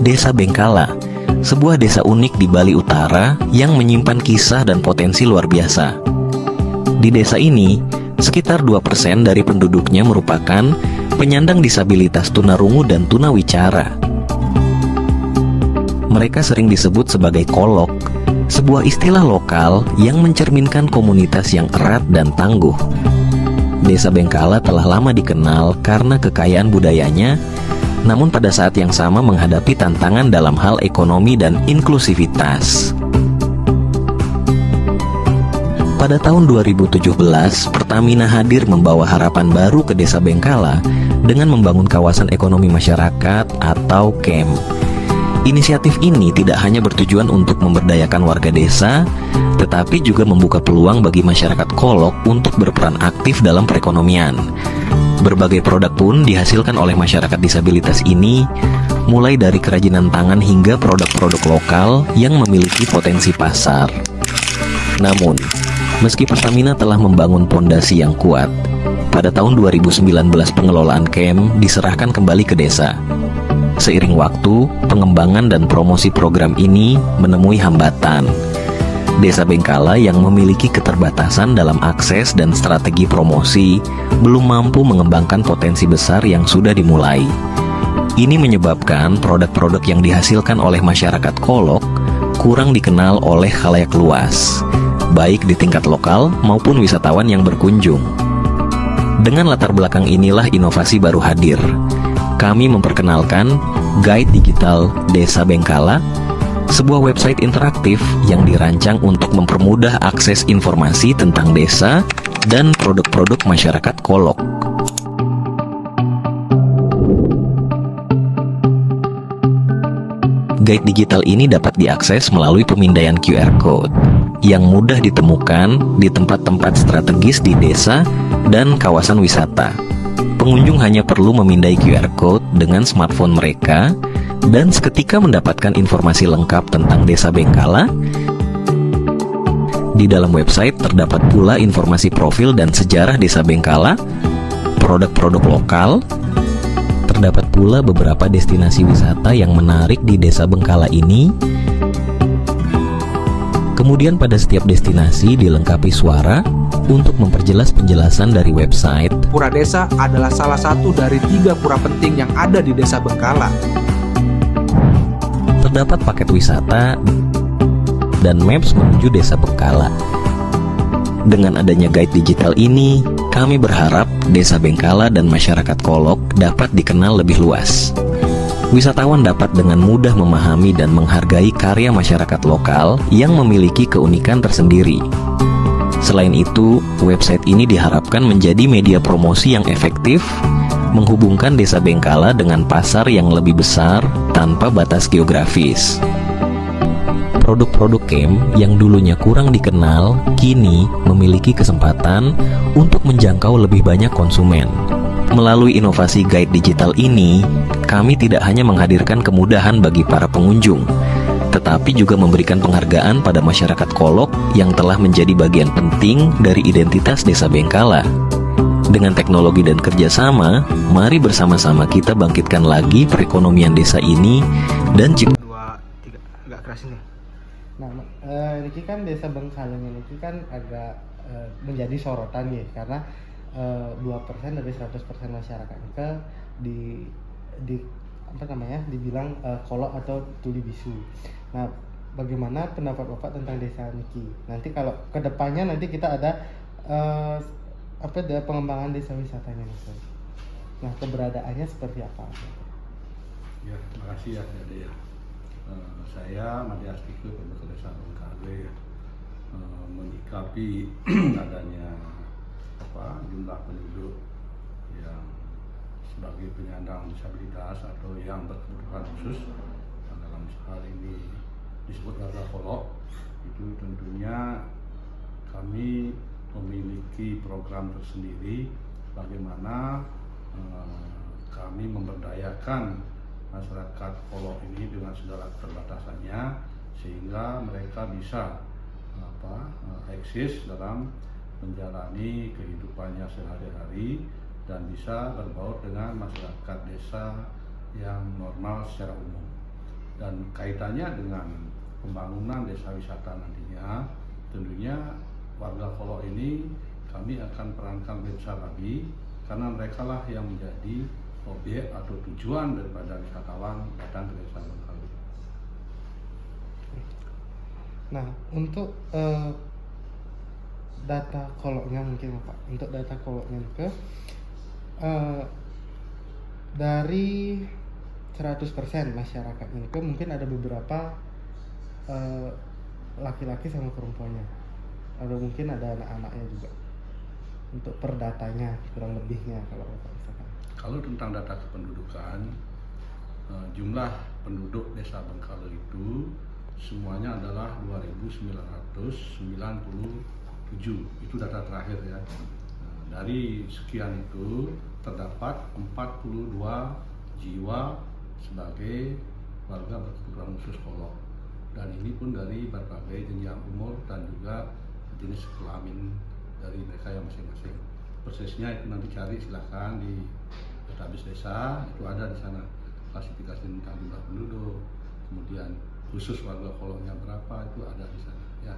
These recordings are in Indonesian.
Desa Bengkala, sebuah desa unik di Bali Utara yang menyimpan kisah dan potensi luar biasa. Di desa ini, sekitar 2% dari penduduknya merupakan penyandang disabilitas tunarungu dan tunawicara. Mereka sering disebut sebagai kolok, sebuah istilah lokal yang mencerminkan komunitas yang erat dan tangguh. Desa Bengkala telah lama dikenal karena kekayaan budayanya, namun pada saat yang sama menghadapi tantangan dalam hal ekonomi dan inklusivitas. Pada tahun 2017, Pertamina hadir membawa harapan baru ke Desa Bengkala dengan membangun kawasan ekonomi masyarakat atau KEM. Inisiatif ini tidak hanya bertujuan untuk memberdayakan warga desa, tetapi juga membuka peluang bagi masyarakat kolok untuk berperan aktif dalam perekonomian. Berbagai produk pun dihasilkan oleh masyarakat disabilitas ini, mulai dari kerajinan tangan hingga produk-produk lokal yang memiliki potensi pasar. Namun, meski Pertamina telah membangun pondasi yang kuat, pada tahun 2019 pengelolaan KEM diserahkan kembali ke desa. Seiring waktu, pengembangan dan promosi program ini menemui hambatan. Desa Bengkala yang memiliki keterbatasan dalam akses dan strategi promosi belum mampu mengembangkan potensi besar yang sudah dimulai. Ini menyebabkan produk-produk yang dihasilkan oleh masyarakat kolok kurang dikenal oleh khalayak luas, baik di tingkat lokal maupun wisatawan yang berkunjung. Dengan latar belakang inilah inovasi baru hadir. Kami memperkenalkan Guide Digital Desa Bengkala, sebuah website interaktif yang dirancang untuk mempermudah akses informasi tentang desa dan produk-produk masyarakat kolok. Guide digital ini dapat diakses melalui pemindaian QR Code yang mudah ditemukan di tempat-tempat strategis di desa dan kawasan wisata. Pengunjung hanya perlu memindai QR Code dengan smartphone mereka dan seketika mendapatkan informasi lengkap tentang Desa Bengkala. Di dalam website terdapat pula informasi profil dan sejarah Desa Bengkala, produk-produk lokal. Terdapat pula beberapa destinasi wisata yang menarik di Desa Bengkala ini. Kemudian pada setiap destinasi dilengkapi suara untuk memperjelas penjelasan dari website. Pura Desa adalah salah satu dari 3 pura penting yang ada di Desa Bengkala. Terdapat paket wisata dan maps menuju Desa Bengkala. Dengan adanya guide digital ini, kami berharap Desa Bengkala dan masyarakat kolok dapat dikenal lebih luas. Wisatawan dapat dengan mudah memahami dan menghargai karya masyarakat lokal yang memiliki keunikan tersendiri. Selain itu, website ini diharapkan menjadi media promosi yang efektif, menghubungkan Desa Bengkala dengan pasar yang lebih besar tanpa batas geografis. Produk-produk KEM yang dulunya kurang dikenal, kini memiliki kesempatan untuk menjangkau lebih banyak konsumen. Melalui inovasi guide digital ini, kami tidak hanya menghadirkan kemudahan bagi para pengunjung, tetapi juga memberikan penghargaan pada masyarakat kolok yang telah menjadi bagian penting dari identitas Desa Bengkala. Dengan teknologi dan kerjasama, mari bersama-sama kita bangkitkan lagi perekonomian desa ini dan cipta. 2, 3, agak keras ini. Nah, ini kan Desa Bengkala ini kan agak menjadi sorotan ya, karena 2% dari 100% masyarakat itu dibilang kolok atau tuli bisu. Nah, bagaimana pendapat Bapak tentang desa Niki? Nanti kalau kedepannya nanti kita ada pengembangan desa wisatanya nih. Nah, keberadaannya seperti apa? Ya, terima kasih ya, Dede ya. Saya Madi Astike, Pemerintah Desa Bengkala ya, menyikapi adanya jumlah penduduk yang sebagai penyandang disabilitas atau yang berkebutuhan khusus, dalam hal ini disebut warga kolok, itu tentunya kami memiliki program tersendiri bagaimana kami memberdayakan masyarakat kolok ini dengan segala keterbatasannya sehingga mereka bisa eksis dalam menjalani kehidupannya sehari-hari dan bisa berbaur dengan masyarakat desa yang normal secara umum. Dan kaitannya dengan pembangunan desa wisata nantinya, tentunya warga Kolok ini kami akan perankan lebih besar lagi, karena mereka lah yang menjadi objek atau tujuan daripada wisatawan datang ke desa Bengkale. Nah, untuk data Koloknya mungkin Pak, untuk data Koloknya ke dari 100% masyarakat ini kan mungkin ada beberapa laki-laki sama perempuannya, atau mungkin ada anak-anaknya juga. Untuk perdatanya kurang lebihnya kalau Bapak misalkan. Kalau tentang data kependudukan, jumlah penduduk desa Bengkale itu semuanya adalah 2.997. Itu data terakhir ya. Dari sekian itu terdapat 42 jiwa sebagai warga berkebutuhan khusus Kolok, dan ini pun dari berbagai jenjang umur dan juga jenis kelamin dari mereka yang masing-masing. Persisnya itu nanti cari silahkan di database desa, itu ada di sana klasifikasi tentang jumlah penduduk, kemudian khusus warga Koloknya berapa, itu ada di sana ya.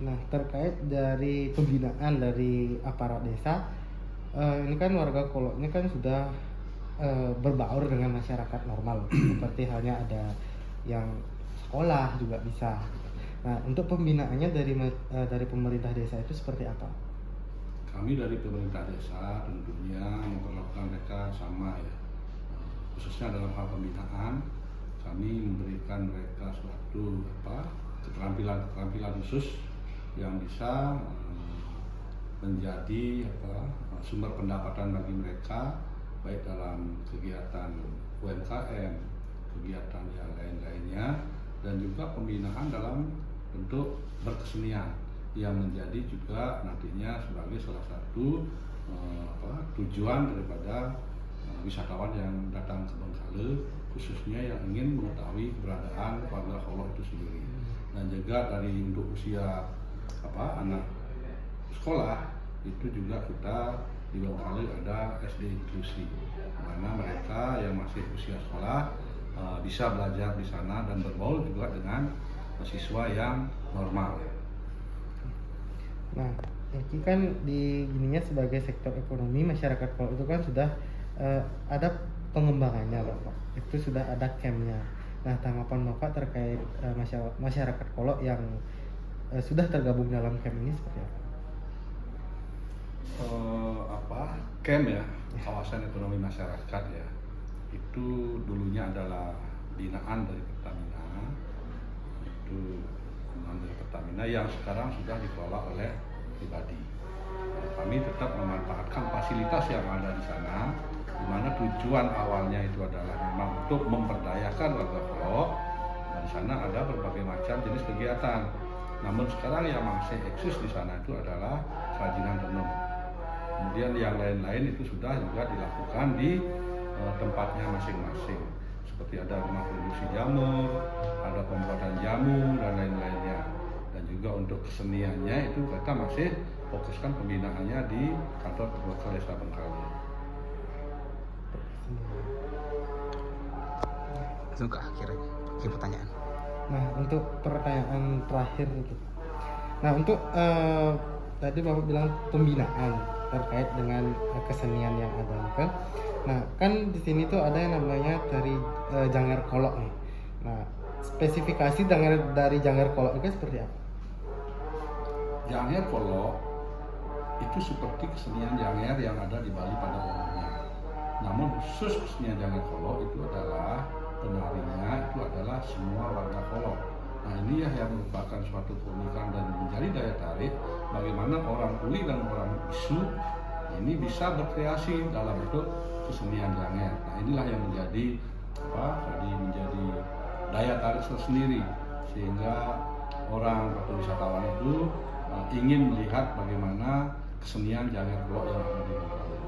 Nah, terkait dari pembinaan dari aparat desa, ini kan warga Koloknya kan sudah berbaur dengan masyarakat normal, seperti halnya ada yang sekolah juga bisa. Nah, untuk pembinaannya dari pemerintah desa itu seperti apa? Kami dari pemerintah desa tentunya memperlakukan mereka sama ya, khususnya dalam hal pembinaan. Kami memberikan mereka suatu keterampilan khusus yang bisa menjadi sumber pendapatan bagi mereka, baik dalam kegiatan UMKM, kegiatan yang lain-lainnya, dan juga pembinaan dalam bentuk berkesenian yang menjadi juga nantinya sebagai salah satu tujuan daripada wisatawan yang datang ke Bengkale, khususnya yang ingin mengetahui keberadaan warga Kolok itu sendiri. Dan juga dari untuk usia anak sekolah itu juga kita di Bengkale ada SD inklusi, di mana mereka yang masih usia sekolah bisa belajar di sana dan berbaur juga dengan siswa yang normal. Nah, ini kan di gininya sebagai sektor ekonomi masyarakat Kolok itu kan sudah ada pengembangannya Bapak. Itu sudah ada campnya. Nah, tanggapan Bapak terkait masyarakat Kolok yang sudah tergabung dalam camp ini seperti apa? Camp ya, kawasan ekonomi masyarakat ya, itu dulunya adalah binaan dari Pertamina, yang sekarang sudah dikelola oleh pribadi. Kami tetap memanfaatkan fasilitas yang ada di sana, di mana tujuan awalnya itu adalah memang untuk memberdayakan warga Kolok. Di sana ada berbagai macam jenis kegiatan. Namun sekarang yang masih eksis di sana itu adalah kerajinan tenun. Kemudian yang lain-lain itu sudah juga dilakukan di tempatnya masing-masing. Seperti ada rumah produksi jamur, ada pembuatan jamu dan lain-lainnya. Dan juga untuk keseniannya itu kita masih fokuskan pembinaannya di kantor Ketua Desa Bengkale. Langsung ke akhir pertanyaan. Nah, untuk pertanyaan terakhir itu. Nah, untuk tadi Bapak bilang pembinaan terkait dengan kesenian yang ada kan. Nah, kan di sini tuh ada yang namanya dari Janger Kolok nih. Nah, spesifikasi dari Janger Kolok itu seperti apa? Janger Kolok itu seperti kesenian Janger yang ada di Bali pada umumnya. Namun khusus kesenian Janger Kolok itu adalah penarinya itu adalah semua warga Kolok. Nah, ini ya yang merupakan suatu keunikan dan menjadi daya tarik bagaimana orang tuli dan orang bisu ini bisa berkreasi dalam bentuk kesenian Janger. Nah, inilah yang menjadi menjadi daya tarik tersendiri sehingga orang atau wisatawan itu ingin melihat bagaimana kesenian Janger Kolok yang ada di Bengkale.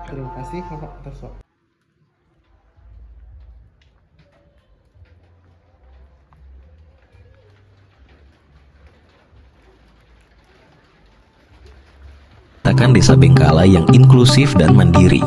Terima kasih Bapak atas waktu. Desa Bengkala yang inklusif dan mandiri.